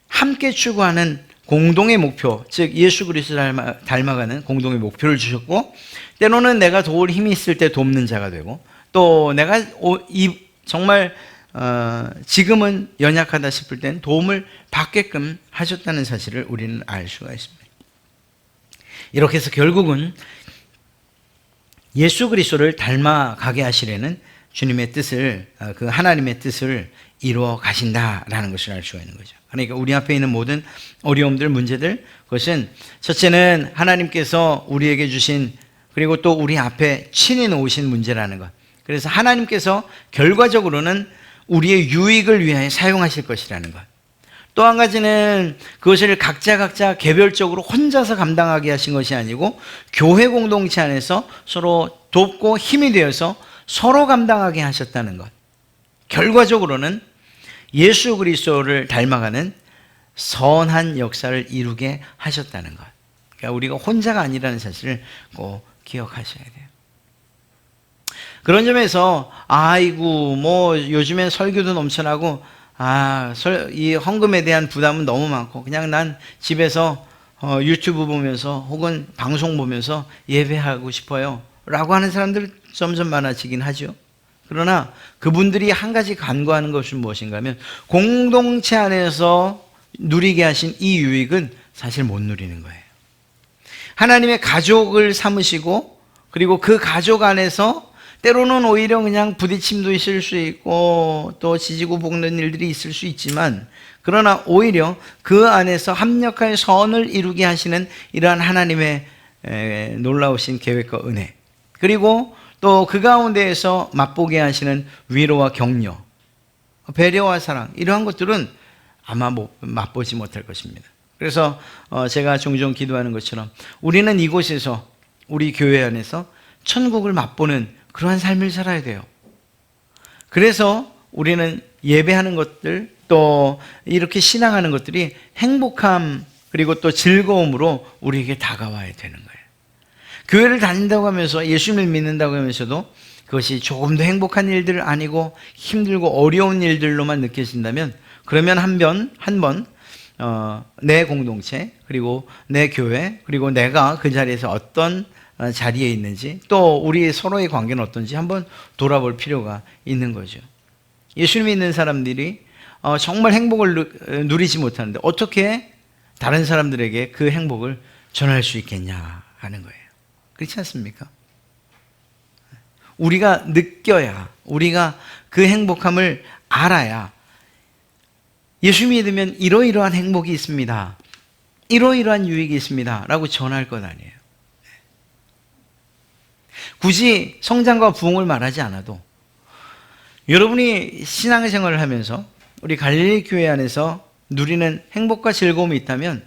함께 추구하는 공동의 목표, 즉 예수 그리스도를 닮아가는 공동의 목표를 주셨고, 때로는 내가 도울 힘이 있을 때 돕는 자가 되고, 또 내가 정말 지금은 연약하다 싶을 땐 도움을 받게끔 하셨다는 사실을 우리는 알 수가 있습니다. 이렇게 해서 결국은 예수 그리스도를 닮아가게 하시려는 주님의 뜻을, 그 하나님의 뜻을 이루어 가신다라는 것을 알 수가 있는 거죠. 그러니까 우리 앞에 있는 모든 어려움들, 문제들, 그것은 첫째는 하나님께서 우리에게 주신, 그리고 또 우리 앞에 친히 놓으신 문제라는 것. 그래서 하나님께서 결과적으로는 우리의 유익을 위하여 사용하실 것이라는 것. 또 한 가지는 그것을 각자 개별적으로 혼자서 감당하게 하신 것이 아니고, 교회 공동체 안에서 서로 돕고 힘이 되어서 서로 감당하게 하셨다는 것. 결과적으로는 예수 그리스도를 닮아가는 선한 역사를 이루게 하셨다는 것. 그러니까 우리가 혼자가 아니라는 사실을 꼭 기억하셔야 돼요. 그런 점에서 요즘엔 설교도 넘쳐나고 이 헌금에 대한 부담은 너무 많고 그냥 난 집에서 유튜브 보면서 혹은 방송 보면서 예배하고 싶어요 라고 하는 사람들 점점 많아지긴 하죠. 그러나 그분들이 한 가지 간구하는 것은 무엇인가 하면, 공동체 안에서 누리게 하신 이 유익은 사실 못 누리는 거예요. 하나님의 가족을 삼으시고, 그리고 그 가족 안에서 때로는 오히려 그냥 부딪힘도 있을 수 있고 또 지지고 볶는 일들이 있을 수 있지만, 그러나 오히려 그 안에서 합력하여 선을 이루게 하시는 이러한 하나님의 놀라우신 계획과 은혜, 그리고 또 그 가운데에서 맛보게 하시는 위로와 격려, 배려와 사랑, 이러한 것들은 아마 맛보지 못할 것입니다. 그래서 제가 종종 기도하는 것처럼 우리는 이곳에서, 우리 교회 안에서 천국을 맛보는 그러한 삶을 살아야 돼요. 그래서 우리는 예배하는 것들, 또 이렇게 신앙하는 것들이 행복함 그리고 또 즐거움으로 우리에게 다가와야 되는 거예요. 교회를 다닌다고 하면서, 예수님을 믿는다고 하면서도 그것이 조금 더 행복한 일들 아니고 힘들고 어려운 일들로만 느껴진다면, 그러면 한 번 내 공동체, 그리고 내 교회, 그리고 내가 그 자리에서 어떤 자리에 있는지, 또 우리 서로의 관계는 어떤지 한번 돌아볼 필요가 있는 거죠. 예수님 믿는 사람들이 정말 행복을 누리지 못하는데 어떻게 다른 사람들에게 그 행복을 전할 수 있겠냐 하는 거예요. 그렇지 않습니까? 우리가 느껴야, 우리가 그 행복함을 알아야, 예수 믿으면 이러이러한 행복이 있습니다, 이러이러한 유익이 있습니다 라고 전할 것 아니에요. 굳이 성장과 부흥을 말하지 않아도 여러분이 신앙생활을 하면서 우리 갈릴리 교회 안에서 누리는 행복과 즐거움이 있다면,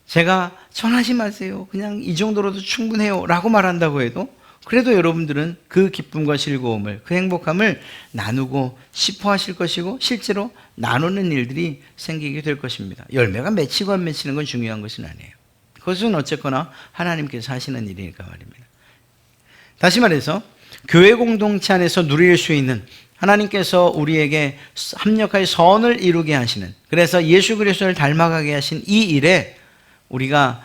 제가 전하지 마세요, 그냥 이 정도로도 충분해요 라고 말한다고 해도 그래도 여러분들은 그 기쁨과 즐거움을, 그 행복함을 나누고 싶어 하실 것이고 실제로 나누는 일들이 생기게 될 것입니다. 열매가 맺히고 안 맺히는 건 중요한 것은 아니에요. 그것은 어쨌거나 하나님께서 하시는 일이니까 말입니다. 다시 말해서 교회 공동체 안에서 누릴 수 있는, 하나님께서 우리에게 합력하여 선을 이루게 하시는, 그래서 예수 그리스도를 닮아가게 하신 이 일에 우리가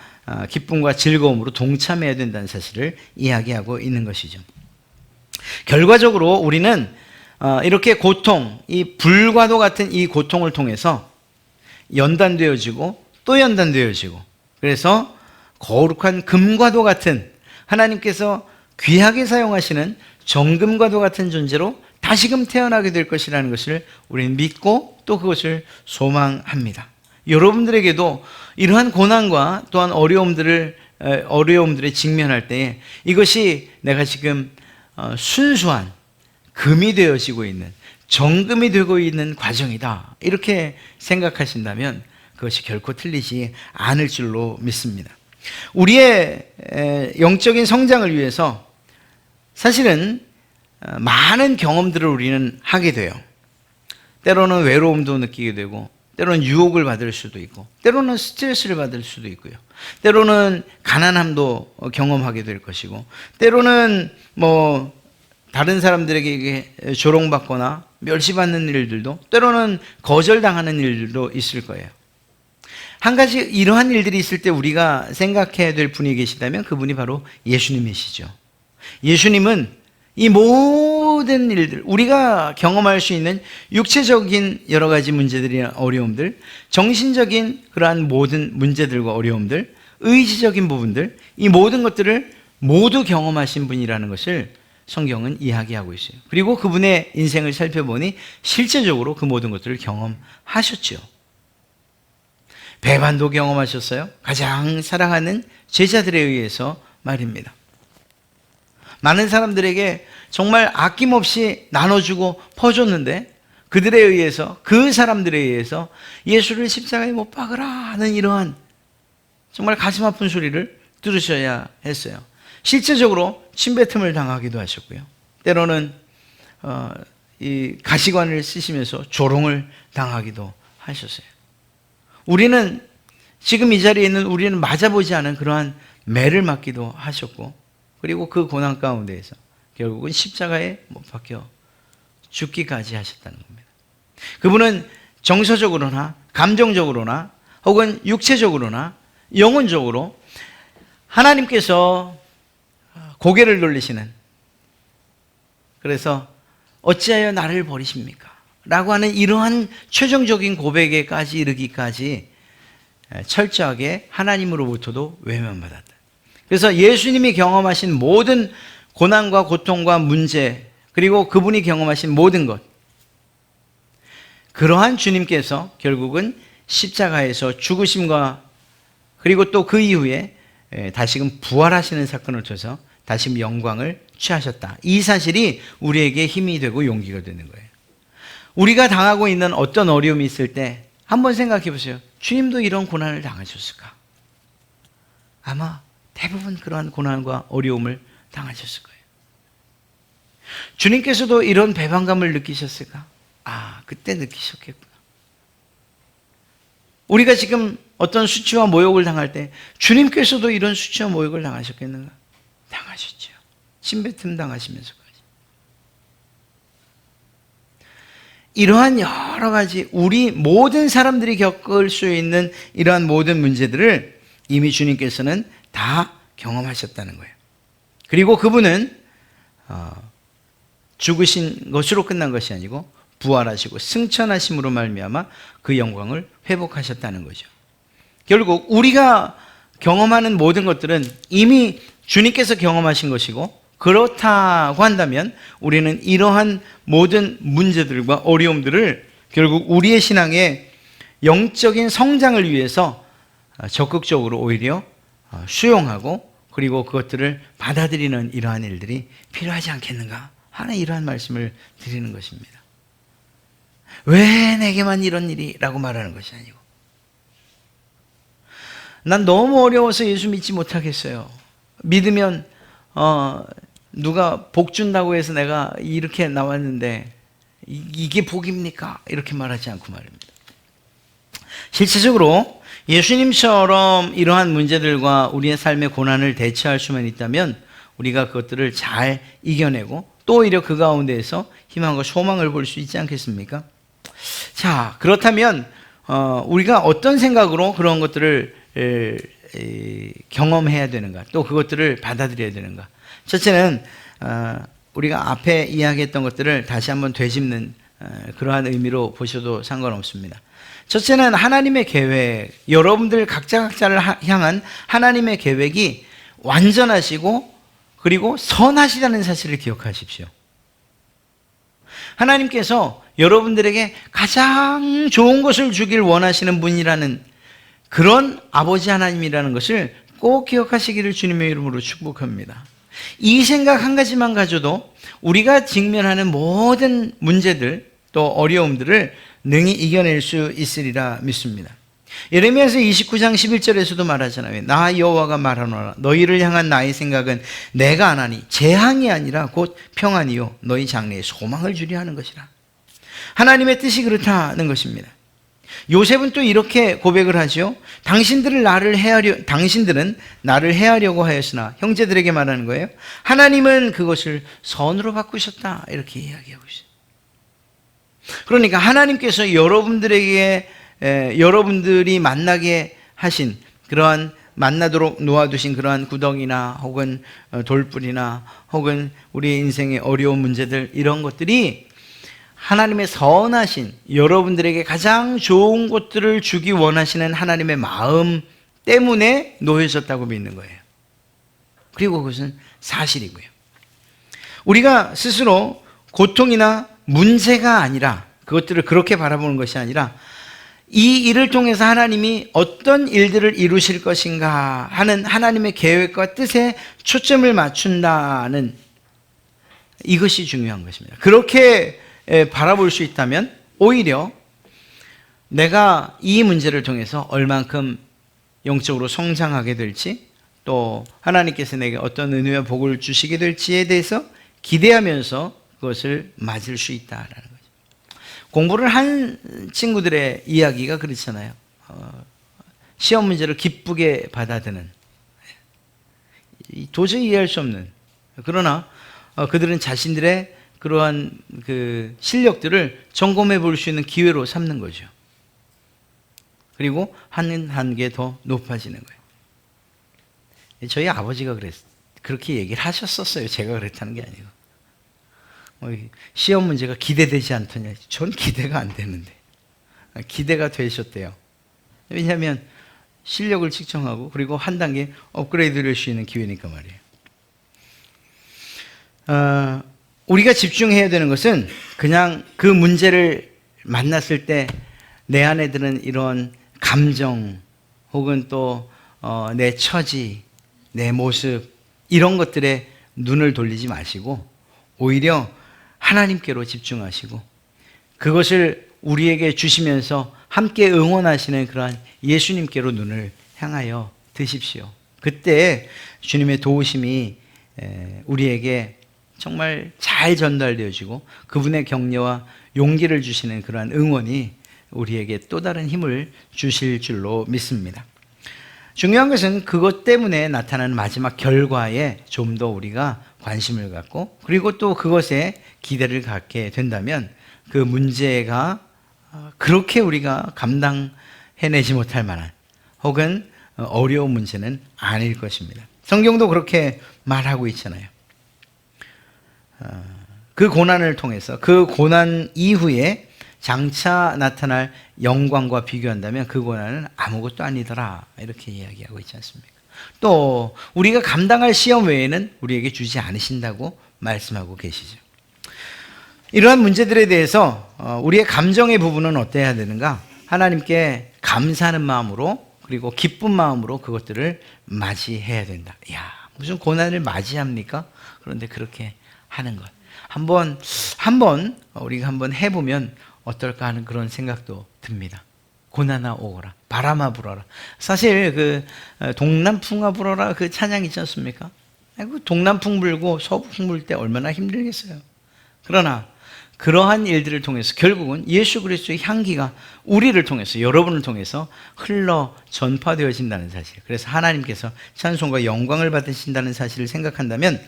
기쁨과 즐거움으로 동참해야 된다는 사실을 이야기하고 있는 것이죠. 결과적으로 우리는 이렇게 고통, 이 불과도 같은 이 고통을 통해서 연단되어지고 또 연단되어지고, 그래서 거룩한 금과도 같은, 하나님께서 귀하게 사용하시는 정금과도 같은 존재로 다시금 태어나게 될 것이라는 것을 우리는 믿고 또 그것을 소망합니다. 여러분들에게도 이러한 고난과 또한 어려움들에 직면할 때에 이것이 내가 지금 순수한 금이 되어지고 있는, 정금이 되고 있는 과정이다, 이렇게 생각하신다면 그것이 결코 틀리지 않을 줄로 믿습니다. 우리의 영적인 성장을 위해서 사실은 많은 경험들을 우리는 하게 돼요. 때로는 외로움도 느끼게 되고, 때로는 유혹을 받을 수도 있고, 때로는 스트레스를 받을 수도 있고요. 때로는 가난함도 경험하게 될 것이고, 때로는 다른 사람들에게 조롱받거나 멸시받는 일들도, 때로는 거절당하는 일들도 있을 거예요. 한 가지 이러한 일들이 있을 때 우리가 생각해야 될 분이 계시다면 그분이 바로 예수님이시죠. 예수님은 이 모든 일들, 우리가 경험할 수 있는 육체적인 여러 가지 문제들이나 어려움들, 정신적인 그러한 모든 문제들과 어려움들, 의지적인 부분들, 이 모든 것들을 모두 경험하신 분이라는 것을 성경은 이야기하고 있어요. 그리고 그분의 인생을 살펴보니 실제적으로 그 모든 것들을 경험하셨죠. 배반도 경험하셨어요. 가장 사랑하는 제자들에 의해서 말입니다. 많은 사람들에게 정말 아낌없이 나눠주고 퍼줬는데 그들에 의해서, 그 사람들에 의해서 예수를 십자가에 못 박으라 하는 이러한 정말 가슴 아픈 소리를 들으셔야 했어요. 실제적으로 침뱉음을 당하기도 하셨고요. 때로는 이 가시관을 쓰시면서 조롱을 당하기도 하셨어요. 우리는 지금 이 자리에 있는 우리는 맞아보지 않은 그러한 매를 맞기도 하셨고, 그리고 그 고난 가운데에서 결국은 십자가에 못 박혀 죽기까지 하셨다는 겁니다. 그분은 정서적으로나 감정적으로나 혹은 육체적으로나 영혼적으로 하나님께서 고개를 돌리시는, 그래서 어찌하여 나를 버리십니까? 라고 하는 이러한 최종적인 고백에까지 이르기까지 철저하게 하나님으로부터도 외면받았다. 그래서 예수님이 경험하신 모든 고난과 고통과 문제, 그리고 그분이 경험하신 모든 것, 그러한 주님께서 결국은 십자가에서 죽으심과 그리고 또 그 이후에 다시금 부활하시는 사건을 통해서 다시금 영광을 취하셨다. 이 사실이 우리에게 힘이 되고 용기가 되는 거예요. 우리가 당하고 있는 어떤 어려움이 있을 때 한번 생각해 보세요. 주님도 이런 고난을 당하셨을까? 아마 대부분 그러한 고난과 어려움을 당하셨을 거예요. 주님께서도 이런 배반감을 느끼셨을까? 그때 느끼셨겠구나. 우리가 지금 어떤 수치와 모욕을 당할 때 주님께서도 이런 수치와 모욕을 당하셨겠는가? 당하셨죠. 침뱉음 당하시면서까지. 이러한 여러 가지 우리 모든 사람들이 겪을 수 있는 이러한 모든 문제들을 이미 주님께서는 다 경험하셨다는 거예요. 그리고 그분은 죽으신 것으로 끝난 것이 아니고 부활하시고 승천하심으로 말미암아 그 영광을 회복하셨다는 거죠. 결국 우리가 경험하는 모든 것들은 이미 주님께서 경험하신 것이고, 그렇다고 한다면 우리는 이러한 모든 문제들과 어려움들을 결국 우리의 신앙의 영적인 성장을 위해서 적극적으로 오히려 수용하고, 그리고 그것들을 받아들이는 이러한 일들이 필요하지 않겠는가 하는 이러한 말씀을 드리는 것입니다. 왜 내게만 이런 일이? 라고 말하는 것이 아니고, 난 너무 어려워서 예수 믿지 못하겠어요. 믿으면 누가 복 준다고 해서 내가 이렇게 나왔는데 이게 복입니까? 이렇게 말하지 않고 말입니다. 실제적으로 예수님처럼 이러한 문제들과 우리의 삶의 고난을 대처할 수만 있다면 우리가 그것들을 잘 이겨내고 또 오히려 그 가운데에서 희망과 소망을 볼 수 있지 않겠습니까? 자, 그렇다면 우리가 어떤 생각으로 그런 것들을 경험해야 되는가, 또 그것들을 받아들여야 되는가? 첫째는 우리가 앞에 이야기했던 것들을 다시 한번 되짚는 그러한 의미로 보셔도 상관없습니다. 첫째는 하나님의 계획, 여러분들 각자를 향한 하나님의 계획이 완전하시고 그리고 선하시다는 사실을 기억하십시오. 하나님께서 여러분들에게 가장 좋은 것을 주길 원하시는 분이라는 그런 아버지 하나님이라는 것을 꼭 기억하시기를 주님의 이름으로 축복합니다. 이 생각 한 가지만 가져도 우리가 직면하는 모든 문제들 또 어려움들을 능히 이겨낼 수 있으리라 믿습니다. 예레미야서 29장 11절에서도 말하잖아요. 나 여호와가 말하노라. 너희를 향한 나의 생각은 내가 안 하니 재앙이 아니라 곧 평안이요 너희 장래에 소망을 주려 하는 것이라. 하나님의 뜻이 그렇다는 것입니다. 요셉은 또 이렇게 고백을 하죠. 당신들은 나를 해하려고 하였으나, 형제들에게 말하는 거예요, 하나님은 그것을 선으로 바꾸셨다. 이렇게 이야기하고 있어요. 그러니까 하나님께서 여러분들에게 여러분들이 만나게 하신 그러한 만나도록 놓아두신 그러한 구덩이나 혹은 돌불이나 혹은 우리의 인생의 어려운 문제들, 이런 것들이 하나님의 선하신 여러분들에게 가장 좋은 것들을 주기 원하시는 하나님의 마음 때문에 놓여졌다고 믿는 거예요. 그리고 그것은 사실이고요. 우리가 스스로 고통이나 문제가 아니라, 그것들을 그렇게 바라보는 것이 아니라 이 일을 통해서 하나님이 어떤 일들을 이루실 것인가 하는 하나님의 계획과 뜻에 초점을 맞춘다는 이것이 중요한 것입니다. 그렇게 바라볼 수 있다면 오히려 내가 이 문제를 통해서 얼만큼 영적으로 성장하게 될지, 또 하나님께서 내게 어떤 은혜와 복을 주시게 될지에 대해서 기대하면서 그것을 맞을 수 있다라는 거죠. 공부를 한 친구들의 이야기가 그렇잖아요. 시험 문제를 기쁘게 받아드는, 도저히 이해할 수 없는, 그러나 그들은 자신들의 그러한 그 실력들을 점검해 볼 수 있는 기회로 삼는 거죠. 그리고 한 단계 더 높아지는 거예요. 저희 아버지가 그렇게 얘기를 하셨었어요. 제가 그랬다는 게 아니고. 시험 문제가 기대되지 않더냐. 전 기대가 안 되는데. 기대가 되셨대요. 왜냐하면 실력을 측정하고 그리고 한 단계 업그레이드를 할 수 있는 기회니까 말이에요. 우리가 집중해야 되는 것은 그냥 그 문제를 만났을 때 내 안에 드는 이런 감정 혹은 또 내 처지 내 모습 이런 것들에 눈을 돌리지 마시고 오히려 하나님께로 집중하시고 그것을 우리에게 주시면서 함께 응원하시는 그러한 예수님께로 눈을 향하여 드십시오. 그때 주님의 도우심이 우리에게 정말 잘 전달되어지고 그분의 격려와 용기를 주시는 그러한 응원이 우리에게 또 다른 힘을 주실 줄로 믿습니다. 중요한 것은 그것 때문에 나타나는 마지막 결과에 좀 더 우리가 관심을 갖고 그리고 또 그것에 기대를 갖게 된다면 그 문제가 그렇게 우리가 감당해내지 못할 만한 혹은 어려운 문제는 아닐 것입니다. 성경도 그렇게 말하고 있잖아요. 그 고난을 통해서 그 고난 이후에 장차 나타날 영광과 비교한다면 그 고난은 아무것도 아니더라 이렇게 이야기하고 있지 않습니까? 또 우리가 감당할 시험 외에는 우리에게 주지 않으신다고 말씀하고 계시죠. 이러한 문제들에 대해서 우리의 감정의 부분은 어때야 되는가? 하나님께 감사하는 마음으로 그리고 기쁜 마음으로 그것들을 맞이해야 된다. 야, 무슨 고난을 맞이합니까? 그런데 그렇게 하는 것. 한번 우리가 한번 해보면 어떨까 하는 그런 생각도 듭니다. 고난아 오거라, 바람아 불어라. 사실 그 동남풍아 불어라 그 찬양 있지 않습니까? 동남풍 불고 서북풍 불 때 얼마나 힘들겠어요. 그러나 그러한 일들을 통해서 결국은 예수 그리스도의 향기가 우리를 통해서 여러분을 통해서 흘러 전파되어진다는 사실. 그래서 하나님께서 찬송과 영광을 받으신다는 사실을 생각한다면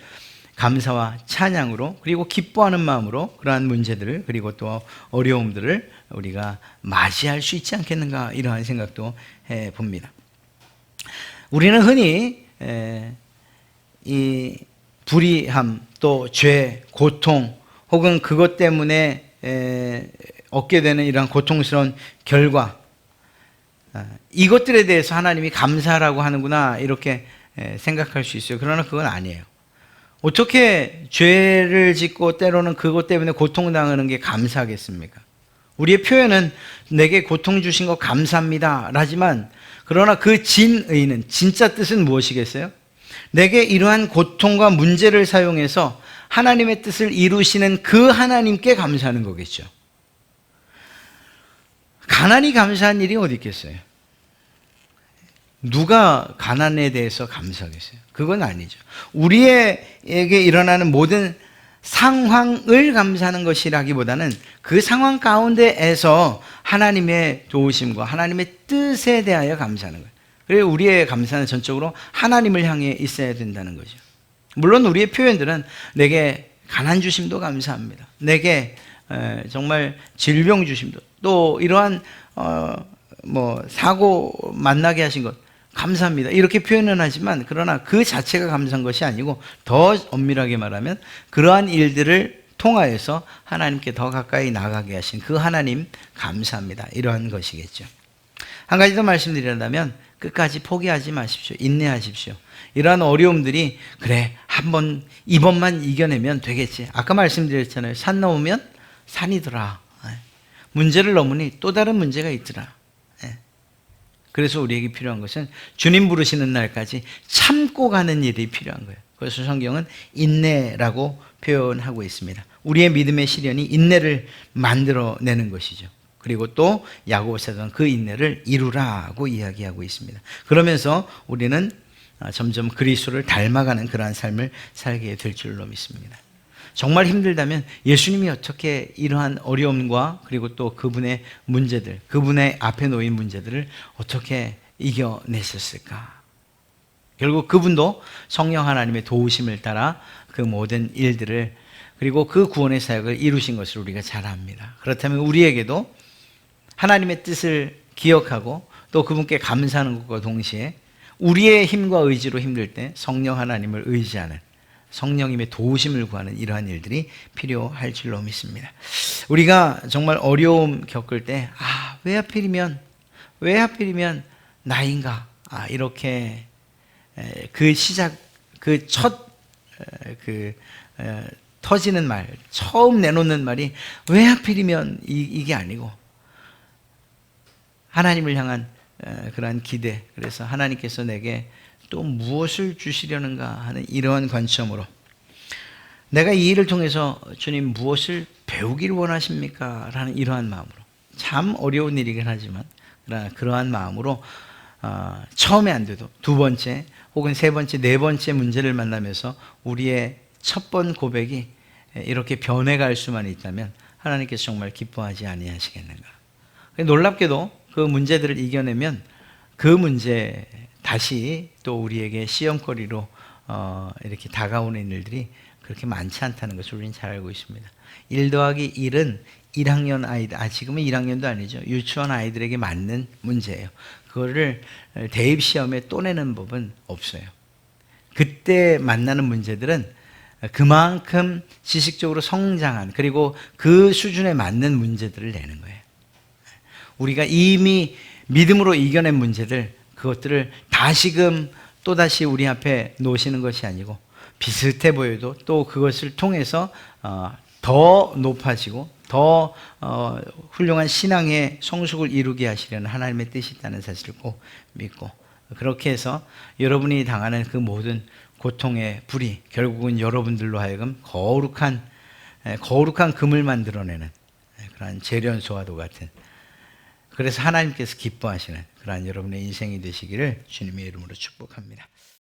감사와 찬양으로 그리고 기뻐하는 마음으로 그러한 문제들을 그리고 또 어려움들을 우리가 맞이할 수 있지 않겠는가 이러한 생각도 해봅니다. 우리는 흔히 이 불의함 또 죄, 고통 혹은 그것 때문에 얻게 되는 이러한 고통스러운 결과 이것들에 대해서 하나님이 감사라고 하는구나 이렇게 생각할 수 있어요. 그러나 그건 아니에요. 어떻게 죄를 짓고 때로는 그것 때문에 고통당하는 게 감사하겠습니까? 우리의 표현은 내게 고통 주신 거 감사합니다 라지만 그러나 그 진의는 진짜 뜻은 무엇이겠어요? 내게 이러한 고통과 문제를 사용해서 하나님의 뜻을 이루시는 그 하나님께 감사하는 거겠죠. 가난이 감사한 일이 어디 있겠어요? 누가 가난에 대해서 감사하겠어요? 그건 아니죠. 우리에게 일어나는 모든 상황을 감사하는 것이라기보다는 그 상황 가운데에서 하나님의 도우심과 하나님의 뜻에 대하여 감사하는 거예요. 그래서 우리의 감사는 전적으로 하나님을 향해 있어야 된다는 거죠. 물론 우리의 표현들은 내게 가난 주심도 감사합니다. 내게 정말 질병 주심도 또 이러한 사고 만나게 하신 것 감사합니다. 이렇게 표현은 하지만 그러나 그 자체가 감사한 것이 아니고 더 엄밀하게 말하면 그러한 일들을 통하여서 하나님께 더 가까이 나가게 하신 그 하나님 감사합니다. 이러한 것이겠죠. 한 가지 더 말씀드린다면 끝까지 포기하지 마십시오. 인내하십시오. 이러한 어려움들이 그래 한번 이번만 이겨내면 되겠지. 아까 말씀드렸잖아요. 산 넘으면 산이더라. 문제를 넘으니 또 다른 문제가 있더라. 그래서 우리에게 필요한 것은 주님 부르시는 날까지 참고 가는 일이 필요한 거예요. 그래서 성경은 인내라고 표현하고 있습니다. 우리의 믿음의 시련이 인내를 만들어내는 것이죠. 그리고 또 야고보서는 그 인내를 이루라고 이야기하고 있습니다. 그러면서 우리는 점점 그리스도를 닮아가는 그러한 삶을 살게 될 줄로 믿습니다. 정말 힘들다면 예수님이 어떻게 이러한 어려움과 그리고 또 그분의 문제들, 그분의 앞에 놓인 문제들을 어떻게 이겨내셨을까? 결국 그분도 성령 하나님의 도우심을 따라 그 모든 일들을 그리고 그 구원의 사역을 이루신 것을 우리가 잘 압니다. 그렇다면 우리에게도 하나님의 뜻을 기억하고 또 그분께 감사하는 것과 동시에 우리의 힘과 의지로 힘들 때 성령 하나님을 의지하는 성령님의 도우심을 구하는 이러한 일들이 필요할 줄로 믿습니다. 우리가 정말 어려움 겪을 때 왜 하필이면 나인가 이렇게 그 시작 그 첫 터지는 말 처음 내놓는 말이 왜 하필이면 이게 아니고 하나님을 향한 그러한 기대. 그래서 하나님께서 내게 또 무엇을 주시려는가 하는 이러한 관점으로 내가 이 일을 통해서 주님 무엇을 배우기를 원하십니까? 라는 이러한 마음으로 참 어려운 일이긴 하지만 그러한 마음으로 처음에 안 돼도 두 번째 혹은 세 번째, 네 번째 문제를 만나면서 우리의 첫 번 고백이 이렇게 변해갈 수만 있다면 하나님께서 정말 기뻐하지 아니하시겠는가. 놀랍게도 그 문제들을 이겨내면 그 문제 다시 또 우리에게 시험거리로 이렇게 다가오는 일들이 그렇게 많지 않다는 것을 우리는 잘 알고 있습니다. 1 더하기 1은 1학년 아이들, 지금은 1학년도 아니죠. 유치원 아이들에게 맞는 문제예요. 그거를 대입시험에 또 내는 법은 없어요. 그때 만나는 문제들은 그만큼 지식적으로 성장한 그리고 그 수준에 맞는 문제들을 내는 거예요. 우리가 이미 믿음으로 이겨낸 문제들, 그것들을 다시금 또다시 우리 앞에 놓으시는 것이 아니고 비슷해 보여도 또 그것을 통해서 더 높아지고 더 훌륭한 신앙의 성숙을 이루게 하시려는 하나님의 뜻이 있다는 사실을 꼭 믿고, 그렇게 해서 여러분이 당하는 그 모든 고통의 불이 결국은 여러분들로 하여금 거룩한 금을 만들어내는 그러한 재련소와도 같은, 그래서 하나님께서 기뻐하시는 그러한 여러분의 인생이 되시기를 주님의 이름으로 축복합니다.